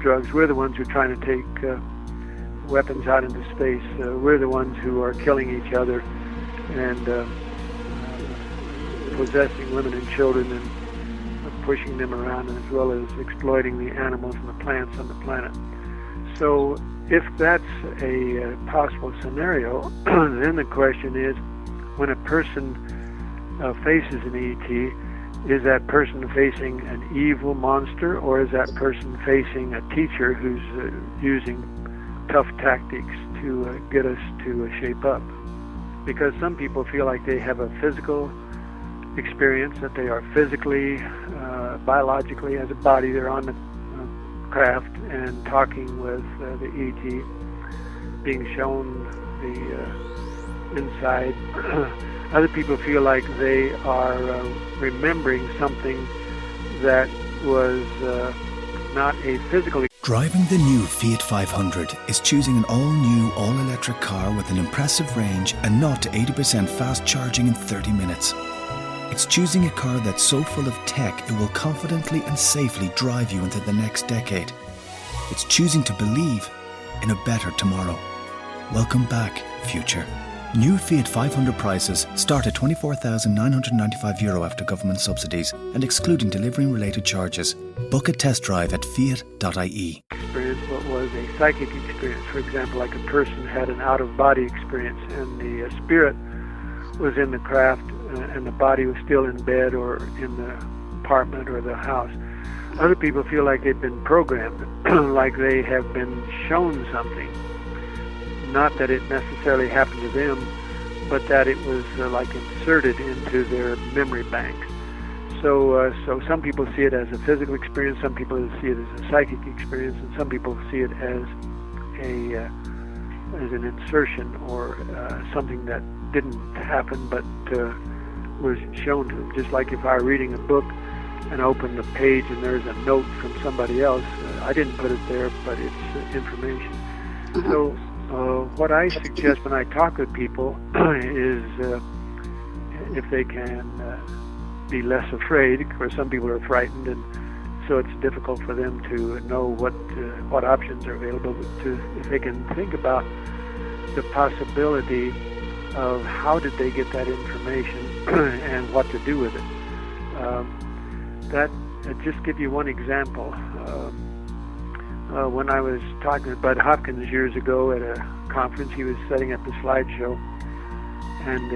drugs. We're the ones who are trying to take weapons out into space. We're the ones who are killing each other and possessing women and children and pushing them around, as well as exploiting the animals and the plants on the planet. So if that's a possible scenario, then the question is, when a person faces an ET, is that person facing an evil monster, or is that person facing a teacher who's using tough tactics to get us to shape up? Because some people feel like they have a physical experience, that they are physically, biologically, as a body, they're on the craft and talking with the ET, being shown the inside. Other people feel like they are remembering something that was not a physical experience. Driving the new Fiat 500 is choosing an all-new, all-electric car with an impressive range and 0 to 80% fast charging in 30 minutes. It's choosing a car that's so full of tech it will confidently and safely drive you into the next decade. It's choosing to believe in a better tomorrow. Welcome back, future. New Fiat 500 prices start at €24,995 after government subsidies and excluding delivery and related charges. Book a test drive at fiat.ie. Experience what was a psychic experience. For example, like a person had an out-of-body experience and the spirit was in the craft and the body was still in bed or in the apartment or the house. Other people feel like they've been programmed, like they have been shown something. Not that it necessarily happened to them, but that it was like inserted into their memory banks. So some people see it as a physical experience, some people see it as a psychic experience, and some people see it as an insertion or something that didn't happen but was shown to them. Just like if I were reading a book and open the page and there's a note from somebody else, I didn't put it there, but it's information. So what I suggest when I talk with people is if they can be less afraid. Of course, some people are frightened, and so it's difficult for them to know what options are available. But if they can think about the possibility of how did they get that information and what to do with it. That just give you one example. When I was talking with Bud Hopkins years ago at a conference, he was setting up a slideshow, and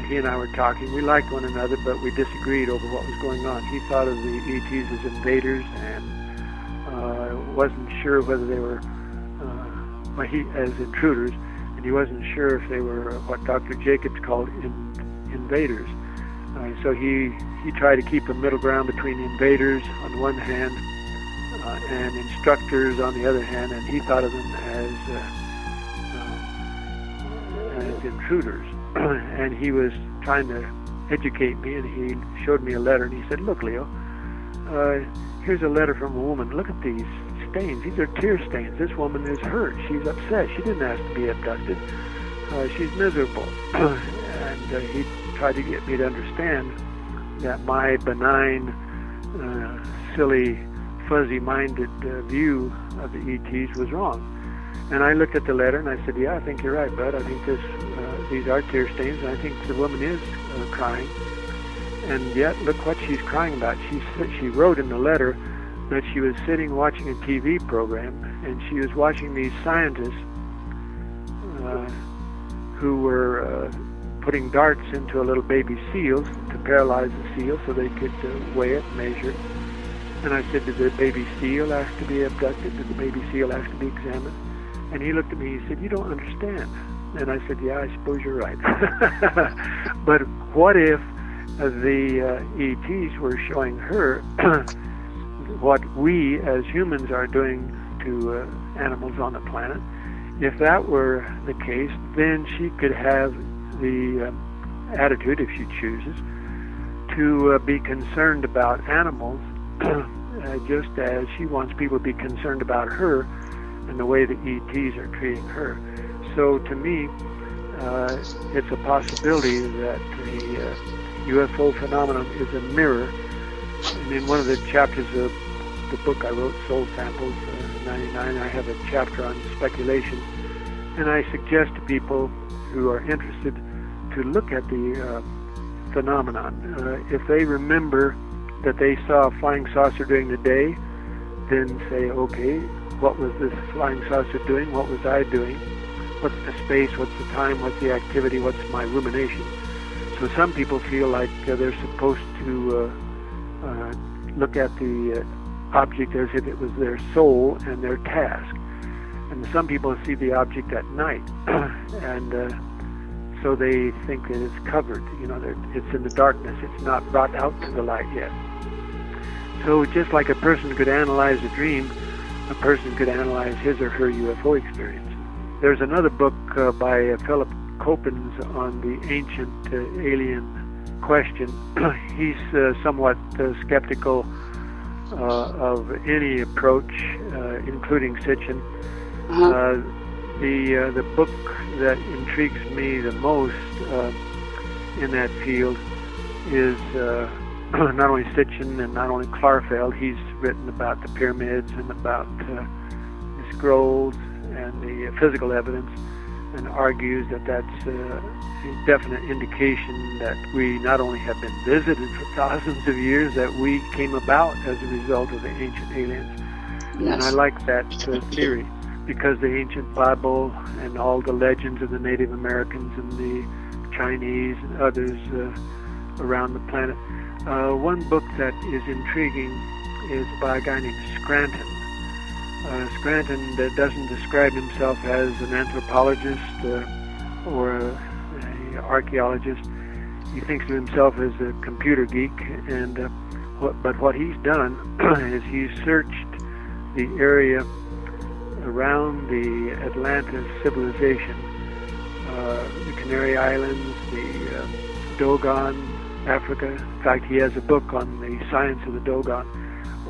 he and I were talking. We liked one another, but we disagreed over what was going on. He thought of the ETs as invaders and wasn't sure whether they were as intruders, and he wasn't sure if they were what Dr. Jacobs called invaders. So he tried to keep a middle ground between invaders on the one hand and instructors on the other hand, and he thought of them as intruders. And he was trying to educate me, and he showed me a letter, and he said, "Look, Leo, here's a letter from a woman. Look at these stains. These are tear stains. This woman is hurt. She's upset. She didn't ask to be abducted. She's miserable." And he tried to get me to understand that my benign, silly, fuzzy-minded view of the ETs was wrong. And I looked at the letter and I said, "Yeah, I think you're right, Bud. I think these are tear stains, and I think the woman is crying. And yet, look what she's crying about." She wrote in the letter that she was sitting watching a TV program, and she was watching these scientists who were putting darts into a little baby seal to paralyze the seal so they could weigh it, measure it. And I said, "Did the baby seal ask to be abducted? Did the baby seal ask to be examined?" And he looked at me, he said, "You don't understand." And I said, "Yeah, I suppose you're right." But what if the ETs were showing her what we as humans are doing to animals on the planet? If that were the case, then she could have the attitude, if she chooses, to be concerned about animals just as she wants people to be concerned about her and the way the ETs are treating her. So to me, it's a possibility that the UFO phenomenon is a mirror. And in one of the chapters of the the book I wrote, Soul Samples, 99, I have a chapter on speculation. And I suggest to people who are interested to look at the phenomenon. If they remember that they saw a flying saucer during the day, then say, okay, what was this flying saucer doing? What was I doing? What's the space? What's the time? What's the activity? What's my rumination? So some people feel like they're supposed to look at the object as if it was their soul and their task. And some people see the object at night, and so they think that it's covered. You know, it's in the darkness. It's not brought out to the light yet. So just like a person could analyze a dream, a person could analyze his or her UFO experience. There's another book by Philip Coppens on the ancient alien question. He's somewhat skeptical of any approach, including Sitchin. The book that intrigues me the most in that field is not only Sitchin and not only Clarfeld. He's written about the pyramids and about the scrolls and the physical evidence, and argues that that's a definite indication that we not only have been visited for thousands of years, that we came about as a result of the ancient aliens. Yes. And I like that theory, because the ancient Bible and all the legends of the Native Americans and the Chinese and others around the planet. One book that is intriguing is by a guy named Scranton. Scranton doesn't describe himself as an anthropologist or an archaeologist. He thinks of himself as a computer geek, and but what he's done is he's searched the area around the Atlantis civilization, the Canary Islands, the Dogon, Africa. In fact, he has a book on the science of the Dogon,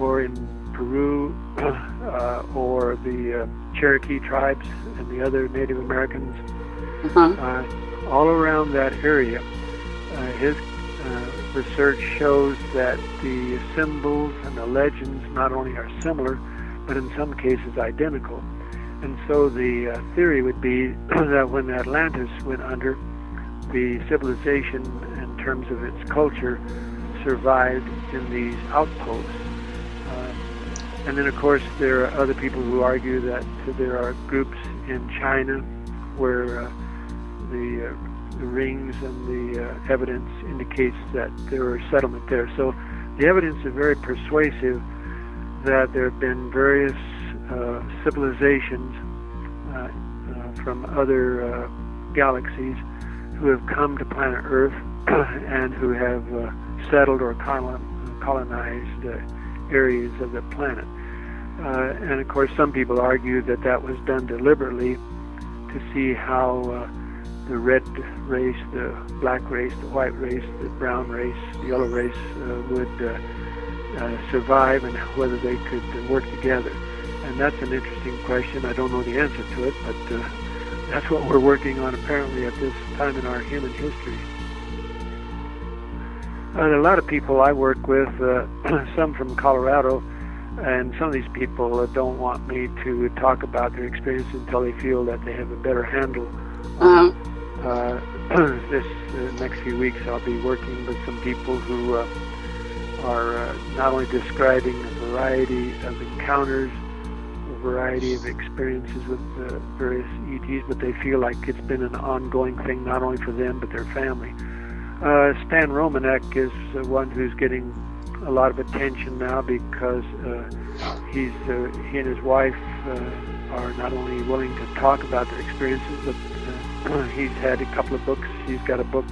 or in Peru, or the Cherokee tribes and the other Native Americans. All around that area, his research shows that the symbols and the legends not only are similar, but in some cases identical. And so the theory would be that when Atlantis went under, the civilization in terms of its culture survived in these outposts. And then, of course, there are other people who argue that there are groups in China where the rings and the evidence indicates that there were settlement there. So the evidence is very persuasive that there have been various civilizations from other galaxies who have come to planet Earth and who have settled or colonized areas of the planet. And of course, some people argue that that was done deliberately to see how the red race, the black race, the white race, the brown race, the yellow race would survive, and whether they could work together. And that's an interesting question. I don't know the answer to it, but that's what we're working on apparently at this time in our human history. And a lot of people I work with, some from Colorado, and some of these people don't want me to talk about their experience until they feel that they have a better handle. This next few weeks I'll be working with some people who are not only describing a variety of encounters, a variety of experiences with various ETs, but they feel like it's been an ongoing thing, not only for them but their family. Stan Romanek is one who's getting a lot of attention now because he and his wife are not only willing to talk about their experiences, but he's had a couple of books. He's got a book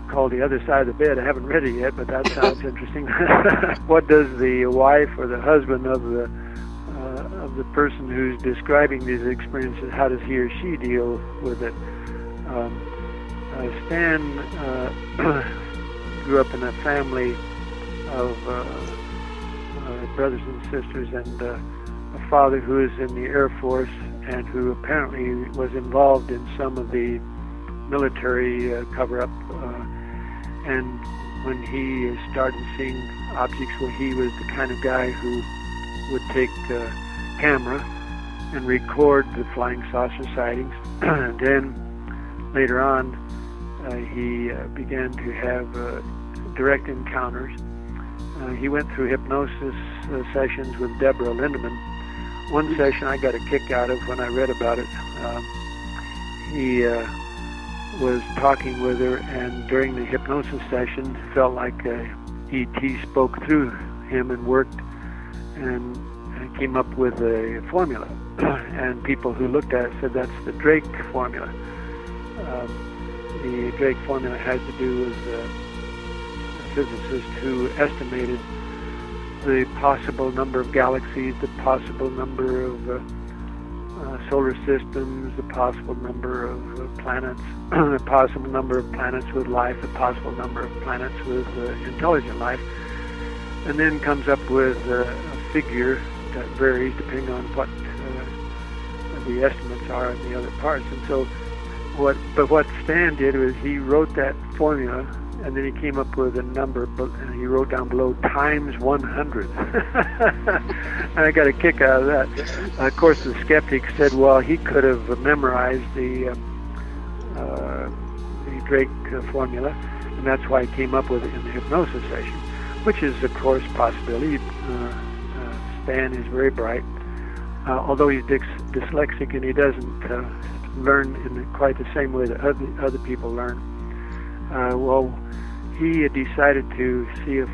called The Other Side of the Bed. I haven't read it yet, but that sounds interesting. What does the wife or the husband of the person who's describing these experiences, how does he or she deal with it? Stan grew up in a family of brothers and sisters, and a father who is in the Air Force and who apparently was involved in some of the military cover-up. And when he started seeing objects, where he was the kind of guy who would take a camera and record the flying saucer sightings. And then later on, he began to have direct encounters. He went through hypnosis sessions with Deborah Lindemann. One session I got a kick out of when I read about it. He was talking with her, and during the hypnosis session, felt like E.T. spoke through him and worked and came up with a formula. And people who looked at it said that's the Drake formula. The Drake formula had to do with a physicist who estimated the possible number of galaxies, the possible number of solar systems, the possible number of planets, the possible number of planets with life, the possible number of planets with intelligent life, and then comes up with a figure that varies depending on what the estimates are in the other parts. And so what Stan did was he wrote that formula, and then he came up with a number, and he wrote down below times 100. And I got a kick out of that. Of course, the skeptics said, well, he could have memorized the Drake formula, and that's why he came up with it in the hypnosis session, which is, of course, a possibility. Stan is very bright, although he's dyslexic, and he doesn't learn in quite the same way that other people learn. Well, he decided to see if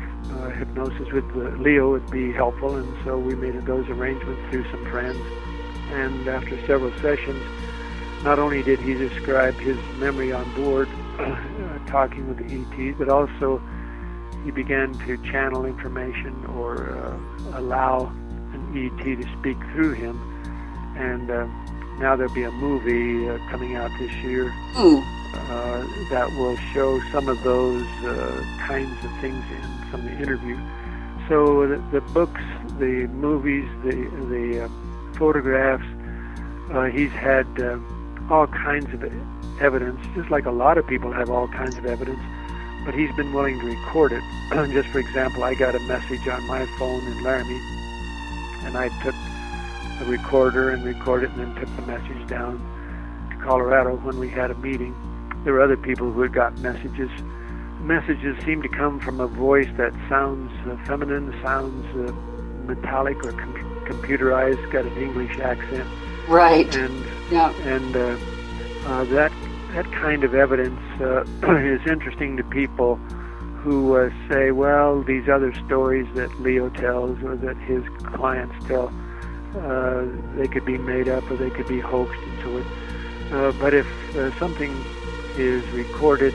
hypnosis with Leo would be helpful, and so we made those arrangements through some friends. And after several sessions, not only did he describe his memory on board, talking with the ETs, but also he began to channel information or allow an ET to speak through him. And now there'll be a movie coming out this year that will show some of those kinds of things from the interview. So the books, the movies, the photographs, he's had all kinds of evidence, just like a lot of people have all kinds of evidence, but he's been willing to record it. Just for example, I got a message on my phone in Laramie, and I took a recorder and recorded it, and then took the message down to Colorado when we had a meeting. There were other people who had got messages. Messages seem to come from a voice that sounds feminine, sounds metallic or computerized, got an English accent. Right. And yeah. And that kind of evidence is interesting to people who say, well, these other stories that Leo tells or that his clients tell, they could be made up or they could be hoaxed and so on. But if something is recorded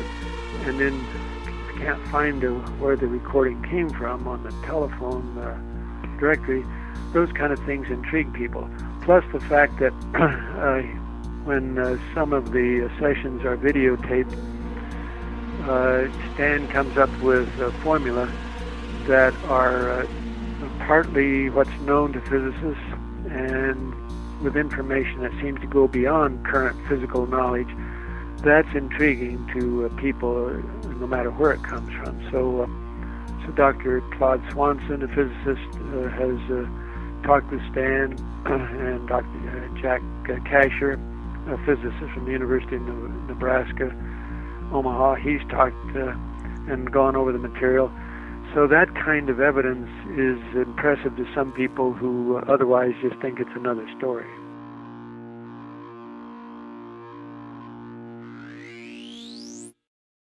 and then can't find where the recording came from on the telephone directory, those kind of things intrigue people. Plus the fact that when some of the sessions are videotaped, Stan comes up with a formula that are partly what's known to physicists and with information that seems to go beyond current physical knowledge. That's intriguing to people, no matter where it comes from. So Dr. Claude Swanson, a physicist, has talked with Stan, and Dr. Jack Kasher, a physicist from the University of Nebraska, Omaha. He's talked and gone over the material. So that kind of evidence is impressive to some people who otherwise just think it's another story.